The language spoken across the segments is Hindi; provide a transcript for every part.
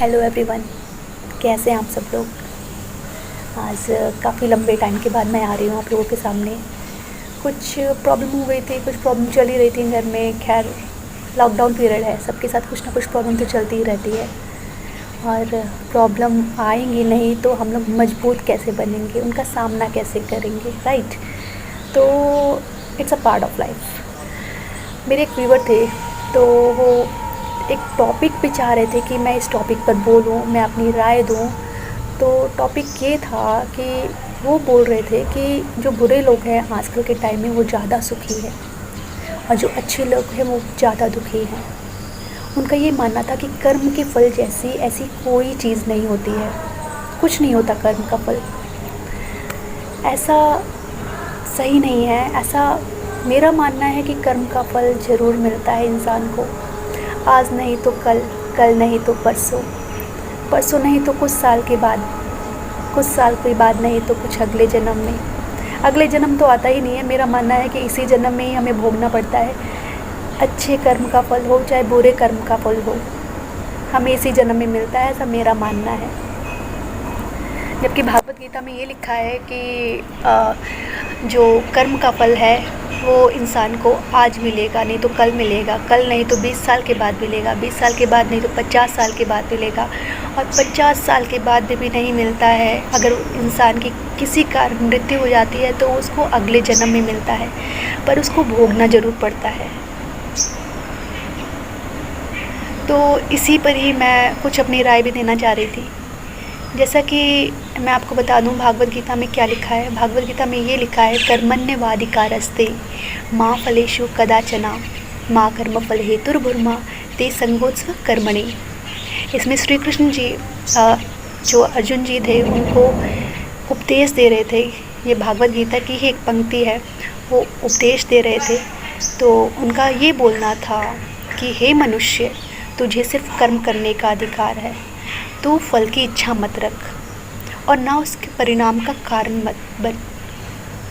हेलो एवरीवन, कैसे हैं आप सब लोग। आज काफ़ी लंबे टाइम के बाद मैं आ रही हूँ आप लोगों के सामने। कुछ प्रॉब्लम हो गई थी, कुछ प्रॉब्लम चली रही थी घर में। खैर, लॉकडाउन पीरियड है, सबके साथ कुछ ना कुछ प्रॉब्लम तो चलती ही रहती है। और प्रॉब्लम आएंगी नहीं तो हम लोग मजबूत कैसे बनेंगे, उनका सामना कैसे करेंगे, राइट। तो it's a part of life. मेरे एक व्यूवर थे, तो वो एक टॉपिक पे चाह रहे थे कि मैं इस टॉपिक पर बोलूं, मैं अपनी राय दूं। तो टॉपिक ये था कि वो बोल रहे थे कि जो बुरे लोग हैं आजकल के टाइम में वो ज़्यादा सुखी है और जो अच्छे लोग हैं वो ज़्यादा दुखी हैं। उनका ये मानना था कि कर्म के फल जैसी ऐसी कोई चीज़ नहीं होती है, कुछ नहीं होता कर्म का फल। ऐसा सही नहीं है। ऐसा मेरा मानना है कि कर्म का फल ज़रूर मिलता है इंसान को। आज नहीं तो कल, कल नहीं तो परसों, परसों नहीं तो कुछ साल के बाद, कुछ साल के बाद नहीं तो कुछ अगले जन्म में। अगले जन्म तो आता ही नहीं है। मेरा मानना है कि इसी जन्म में ही हमें भोगना पड़ता है। अच्छे कर्म का फल हो चाहे बुरे कर्म का फल हो, हमें इसी जन्म में मिलता है, ऐसा मेरा मानना है। जबकि भागवत गीता में ये लिखा है कि जो कर्म का फल है वो इंसान को आज मिलेगा, नहीं तो कल मिलेगा, कल नहीं तो 20 साल के बाद मिलेगा, 20 साल के बाद नहीं तो 50 साल के बाद मिलेगा, और 50 साल के बाद भी नहीं मिलता है। अगर इंसान की किसी कारण मृत्यु हो जाती है तो उसको अगले जन्म में मिलता है, पर उसको भोगना ज़रूर पड़ता है। तो इसी पर ही मैं कुछ अपनी राय भी देना चाह रही थी। जैसा कि मैं आपको बता दूं भागवत गीता में क्या लिखा है। भागवत गीता में ये लिखा है, कर्मण्यवाधिकारस्ते माँ फलेषु कदाचना माँ कर्म फल हेतुर्भुर्मा ते संगोत्सव कर्मणि। इसमें श्री कृष्ण जी जो अर्जुन जी थे उनको उपदेश दे रहे थे। ये भागवत गीता की ही एक पंक्ति है, वो उपदेश दे रहे थे। तो उनका ये बोलना था कि हे मनुष्य, तुझे सिर्फ कर्म करने का अधिकार है। तू फल की इच्छा मत रख और ना उसके परिणाम का कारण मत बन।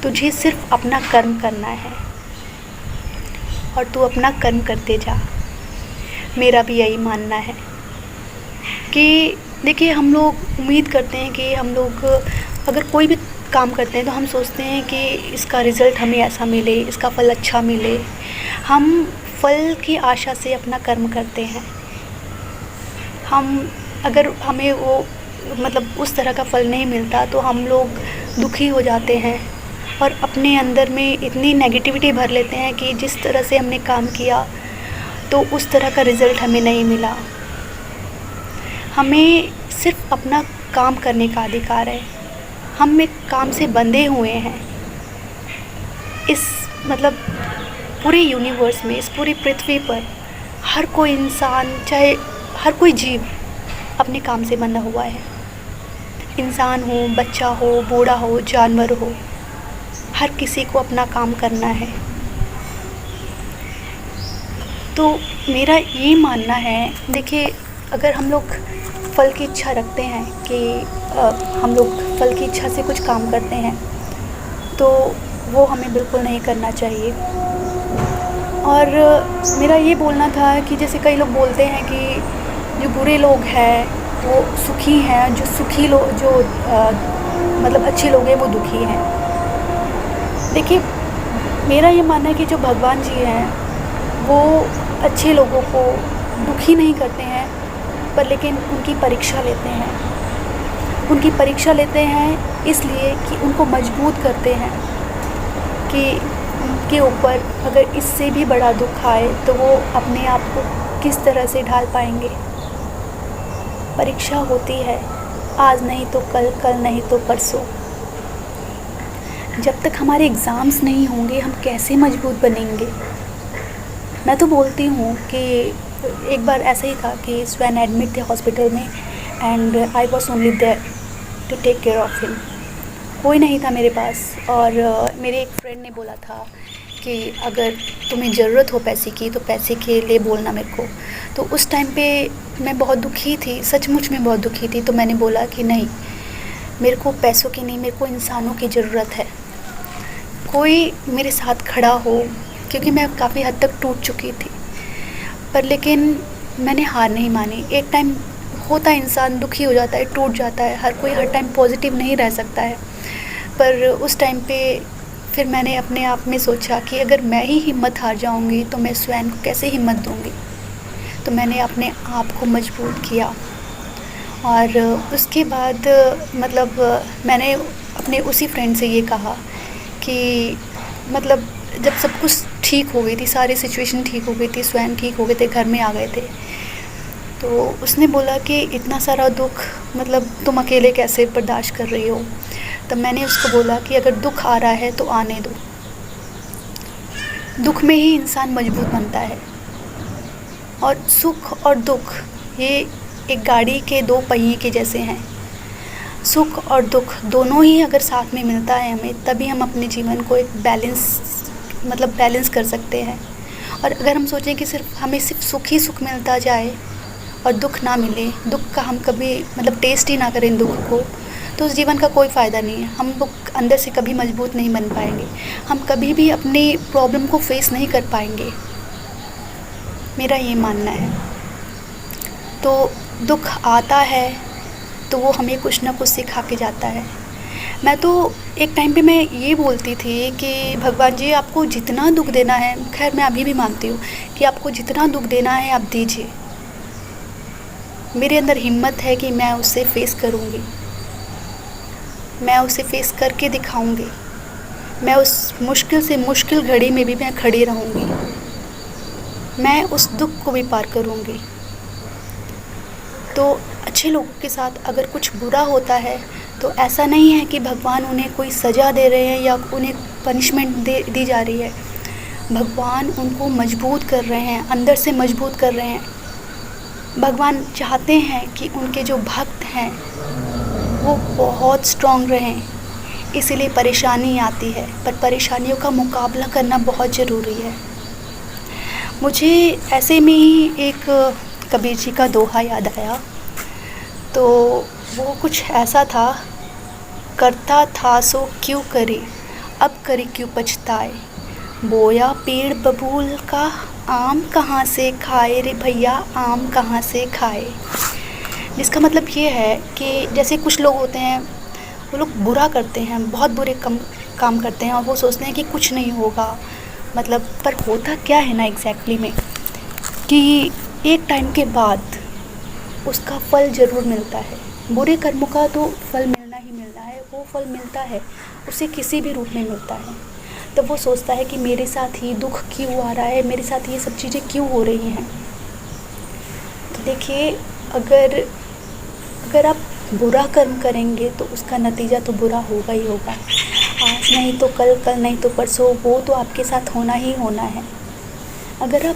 तुझे सिर्फ अपना कर्म करना है और तू अपना कर्म करते जा। मेरा भी यही मानना है कि देखिए, हम लोग उम्मीद करते हैं कि हम लोग अगर कोई भी काम करते हैं तो हम सोचते हैं कि इसका रिज़ल्ट हमें ऐसा मिले, इसका फल अच्छा मिले। हम फल की आशा से अपना कर्म करते हैं। हम अगर हमें वो उस तरह का फल नहीं मिलता तो हम लोग दुखी हो जाते हैं और अपने अंदर में इतनी नेगेटिविटी भर लेते हैं कि जिस तरह से हमने काम किया तो उस तरह का रिज़ल्ट हमें नहीं मिला। हमें सिर्फ अपना काम करने का अधिकार है। हम एक काम से बंधे हुए हैं। इस पूरे यूनिवर्स में, इस पूरी पृथ्वी पर हर कोई इंसान, चाहे हर कोई जीव अपने काम से बंधा हुआ है। इंसान हो, बच्चा हो, बूढ़ा हो, जानवर हो, हर किसी को अपना काम करना है। तो मेरा ये मानना है, देखिए, अगर हम लोग फल की इच्छा रखते हैं कि हम लोग फल की इच्छा से कुछ काम करते हैं तो वो हमें बिल्कुल नहीं करना चाहिए। और मेरा ये बोलना था कि जैसे कई लोग बोलते हैं कि जो बुरे लोग हैं वो सुखी हैं, जो सुखी लोग, जो अच्छे लोग हैं वो दुखी हैं। देखिए, मेरा ये मानना है कि जो भगवान जी हैं वो अच्छे लोगों को दुखी नहीं करते हैं, पर लेकिन उनकी परीक्षा लेते हैं। उनकी परीक्षा लेते हैं इसलिए कि उनको मजबूत करते हैं कि उनके ऊपर अगर इससे भी बड़ा दुख आए तो वो अपने आप को किस तरह से ढाल पाएंगे। परीक्षा होती है, आज नहीं तो कल, कल नहीं तो परसों। जब तक हमारे एग्ज़ाम्स नहीं होंगे हम कैसे मजबूत बनेंगे। मैं तो बोलती हूँ कि एक बार ऐसा ही था कि स्वैन एडमिट थे हॉस्पिटल में and I was only there to take care of him. कोई नहीं था मेरे पास और मेरे एक फ्रेंड ने बोला था कि अगर तुम्हें ज़रूरत हो पैसे की तो पैसे के लिए बोलना मेरे को। तो उस टाइम पे मैं बहुत दुखी थी, सचमुच में बहुत दुखी थी। तो मैंने बोला कि नहीं, मेरे को पैसों की नहीं, मेरे को इंसानों की ज़रूरत है। कोई मेरे साथ खड़ा हो, क्योंकि मैं काफ़ी हद तक टूट चुकी थी। पर लेकिन मैंने हार नहीं मानी। एक टाइम होता है, इंसान दुखी हो जाता है, टूट जाता है, हर कोई हर टाइम पॉजिटिव नहीं रह सकता है। पर उस टाइम पे फिर मैंने अपने आप में सोचा कि अगर मैं ही हिम्मत हार जाऊंगी तो मैं स्वयं को कैसे हिम्मत दूंगी। तो मैंने अपने आप को मजबूत किया और उसके बाद मतलब मैंने अपने उसी फ्रेंड से ये कहा कि मतलब जब सब कुछ ठीक हो गई थी, सारी सिचुएशन ठीक हो गई थी, स्वयं ठीक हो गए थे, घर में आ गए थे, तो उसने बोला कि इतना सारा दुख मतलब तुम अकेले कैसे बर्दाश्त कर रही हो। तब मैंने उसको बोला कि अगर दुख आ रहा है तो आने दो, दुख में ही इंसान मजबूत बनता है। और सुख और दुख ये एक गाड़ी के दो पहिए के जैसे हैं। सुख और दुख दोनों ही अगर साथ में मिलता है हमें, तभी हम अपने जीवन को एक बैलेंस कर सकते हैं। और अगर हम सोचें कि हमें सिर्फ सुख ही सुख मिलता जाए और दुख ना मिले, दुख का हम कभी टेस्ट ही ना करें दुख को, तो उस जीवन का कोई फ़ायदा नहीं है। हम लोग अंदर से कभी मजबूत नहीं बन पाएंगे, हम कभी भी अपनी प्रॉब्लम को फेस नहीं कर पाएंगे, मेरा ये मानना है। तो दुख आता है तो वो हमें कुछ ना कुछ सिखा के जाता है। मैं तो एक टाइम पे मैं ये बोलती थी कि भगवान जी आपको जितना दुख देना है, खैर मैं अभी भी मानती हूँ कि आपको जितना दुख देना है आप दीजिए, मेरे अंदर हिम्मत है कि मैं उसे फेस करूँगी, मैं उसे फेस करके दिखाऊंगी, मैं उस मुश्किल से मुश्किल घड़ी में भी मैं खड़ी रहूँगी, मैं उस दुख को भी पार करूँगी। तो अच्छे लोगों के साथ अगर कुछ बुरा होता है तो ऐसा नहीं है कि भगवान उन्हें कोई सज़ा दे रहे हैं या उन्हें पनिशमेंट दी जा रही है। भगवान उनको मजबूत कर रहे हैं, अंदर से मजबूत कर रहे हैं। भगवान चाहते हैं कि उनके जो भक्त हैं वो बहुत स्ट्रॉन्ग रहें, इसीलिए परेशानी आती है, पर परेशानियों का मुकाबला करना बहुत ज़रूरी है। मुझे ऐसे में ही एक कबीर जी का दोहा याद आया। तो वो कुछ ऐसा था, करता था सो क्यों करे, अब करे क्यों पछताए, बोया पेड़ बबूल का आम कहाँ से खाए रे भैया, आम कहाँ से खाए। जिसका मतलब ये है कि जैसे कुछ लोग होते हैं, वो लोग बुरा करते हैं, बहुत बुरे काम करते हैं और वो सोचते हैं कि कुछ नहीं होगा, पर होता क्या है ना एग्जैक्टली में कि एक टाइम के बाद उसका फल ज़रूर मिलता है। बुरे कर्मों का तो फल मिलना ही मिलना है, वो फल मिलता है, उसे किसी भी रूप में मिलता है। तब वो सोचता है कि मेरे साथ ही दुख क्यों आ रहा है, मेरे साथ ये सब चीज़ें क्यों हो रही हैं। तो देखिए, अगर आप बुरा कर्म करेंगे तो उसका नतीजा तो बुरा होगा ही होगा। आज नहीं तो कल, कल नहीं तो परसों, वो तो आपके साथ होना ही होना है। अगर आप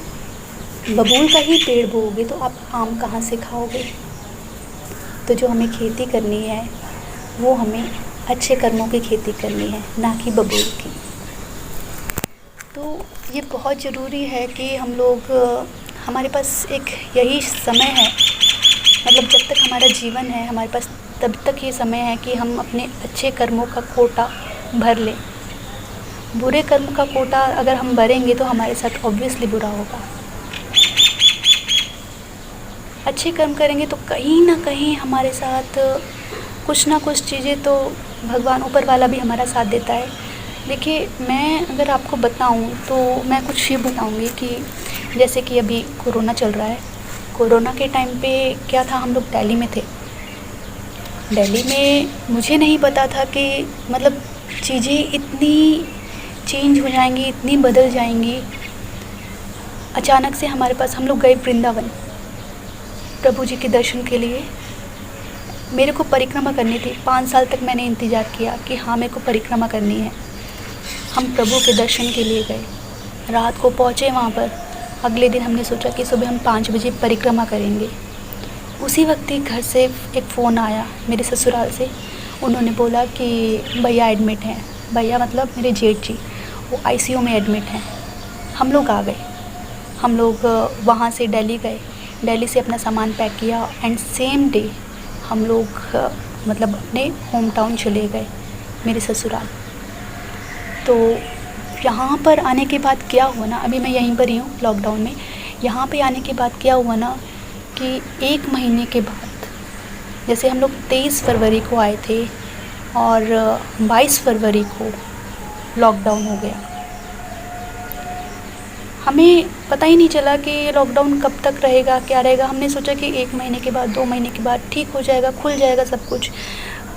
बबूल का ही पेड़ बोओगे तो आप आम कहाँ से खाओगे। तो जो हमें खेती करनी है वो हमें अच्छे कर्मों की खेती करनी है, ना कि बबूल की। तो ये बहुत ज़रूरी है कि हम लोग, हमारे पास एक यही समय है, जब तक हमारा जीवन है हमारे पास, तब तक ये समय है कि हम अपने अच्छे कर्मों का कोटा भर लें। बुरे कर्म का कोटा अगर हम भरेंगे तो हमारे साथ ऑब्वियसली बुरा होगा। अच्छे कर्म करेंगे तो कहीं ना कहीं हमारे साथ कुछ ना कुछ चीज़ें तो भगवान ऊपर वाला भी हमारा साथ देता है। देखिए, मैं अगर आपको बताऊं तो मैं कुछ ये बताऊंगी कि जैसे कि अभी कोरोना चल रहा है। कोरोना के टाइम पे क्या था, हम लोग दिल्ली में थे। दिल्ली में मुझे नहीं पता था कि चीज़ें इतनी चेंज हो जाएंगी, इतनी बदल जाएंगी। अचानक से हमारे पास, हम लोग गए वृंदावन प्रभु जी के दर्शन के लिए। मेरे को परिक्रमा करनी थी, 5 साल तक मैंने इंतज़ार किया कि हाँ मेरे को परिक्रमा करनी है। हम प्रभु के दर्शन के लिए गए, रात को पहुँचे वहाँ पर। अगले दिन हमने सोचा कि सुबह हम 5 बजे परिक्रमा करेंगे। उसी वक्त ही घर से एक फ़ोन आया मेरे ससुराल से। उन्होंने बोला कि भैया एडमिट हैं। भैया मतलब मेरे जेठ जी, वो आईसीयू में एडमिट हैं। हम लोग आ गए, हम लोग वहाँ से दिल्ली गए, दिल्ली से अपना सामान पैक किया एंड सेम डे हम लोग अपने होम टाउन चले गए, मेरे ससुराल। तो यहाँ पर आने के बाद क्या हुआ ना, अभी मैं यहीं पर ही हूँ लॉकडाउन में। यहाँ पे आने के बाद क्या हुआ ना कि 1 महीने के बाद जैसे हम लोग 23 फरवरी को आए थे और 22 फरवरी को लॉकडाउन हो गया। हमें पता ही नहीं चला कि ये लॉकडाउन कब तक रहेगा, क्या रहेगा। हमने सोचा कि 1 महीने के बाद, 2 महीने के बाद ठीक हो जाएगा, खुल जाएगा सब कुछ।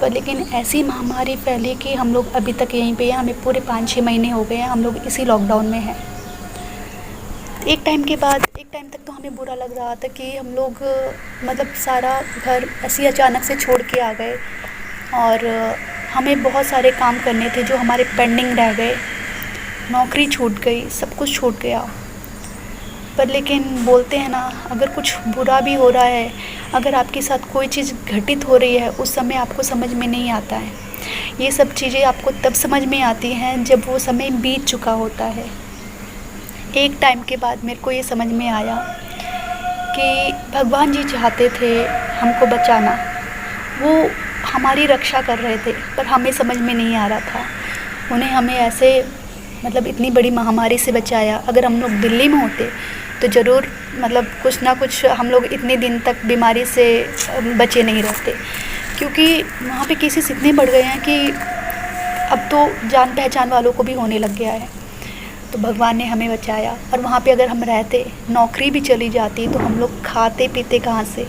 पर लेकिन ऐसी महामारी फैली कि हम लोग अभी तक यहीं पे हैं। हमें पूरे 5-6 महीने हो गए हैं, हम लोग इसी लॉकडाउन में हैं। एक टाइम तक तो हमें बुरा लग रहा था कि हम लोग मतलब सारा घर ऐसे अचानक से छोड़ के आ गए और हमें बहुत सारे काम करने थे जो हमारे पेंडिंग रह गए। नौकरी छूट गई, सब कुछ छूट गया। पर लेकिन बोलते हैं ना, अगर कुछ बुरा भी हो रहा है, अगर आपके साथ कोई चीज़ घटित हो रही है, उस समय आपको समझ में नहीं आता है। ये सब चीज़ें आपको तब समझ में आती हैं जब वो समय बीत चुका होता है। एक टाइम के बाद मेरे को ये समझ में आया कि भगवान जी चाहते थे हमको बचाना, वो हमारी रक्षा कर रहे थे, पर हमें समझ में नहीं आ रहा था। उन्हें हमें ऐसे मतलब इतनी बड़ी महामारी से बचाया। अगर हम लोग दिल्ली में होते तो ज़रूर मतलब कुछ ना कुछ हम लोग इतने दिन तक बीमारी से बचे नहीं रहते, क्योंकि वहाँ पे केसेस इतने बढ़ गए हैं कि अब तो जान पहचान वालों को भी होने लग गया है। तो भगवान ने हमें बचाया। और वहाँ पे अगर हम रहते, नौकरी भी चली जाती, तो हम लोग खाते पीते कहाँ से,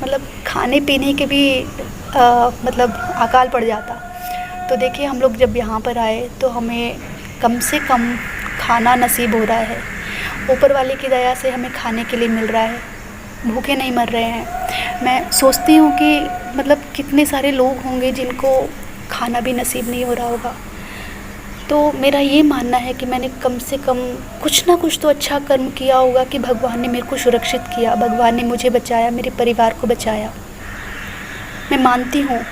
मतलब खाने पीने के भी मतलब अकाल पड़ जाता। तो देखिए, हम लोग जब यहाँ पर आए तो हमें कम से कम खाना नसीब हो रहा है। ऊपर वाले की दया से हमें खाने के लिए मिल रहा है, भूखे नहीं मर रहे हैं। मैं सोचती हूँ कि मतलब कितने सारे लोग होंगे जिनको खाना भी नसीब नहीं हो रहा होगा। तो मेरा ये मानना है कि मैंने कम से कम कुछ ना कुछ तो अच्छा कर्म किया होगा कि भगवान ने मेरे को सुरक्षित किया, भगवान ने मुझे बचाया, मेरे परिवार को बचाया। मैं मानती हूँ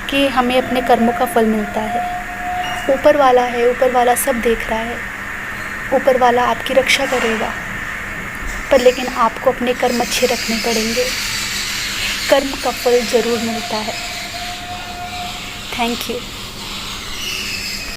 कि हमें अपने कर्मों का फल मिलता है। ऊपर वाला है, ऊपर वाला सब देख रहा है, ऊपर वाला आपकी रक्षा करेगा। पर लेकिन आपको अपने कर्म अच्छे रखने पड़ेंगे, कर्म का फल ज़रूर मिलता है। Thank you.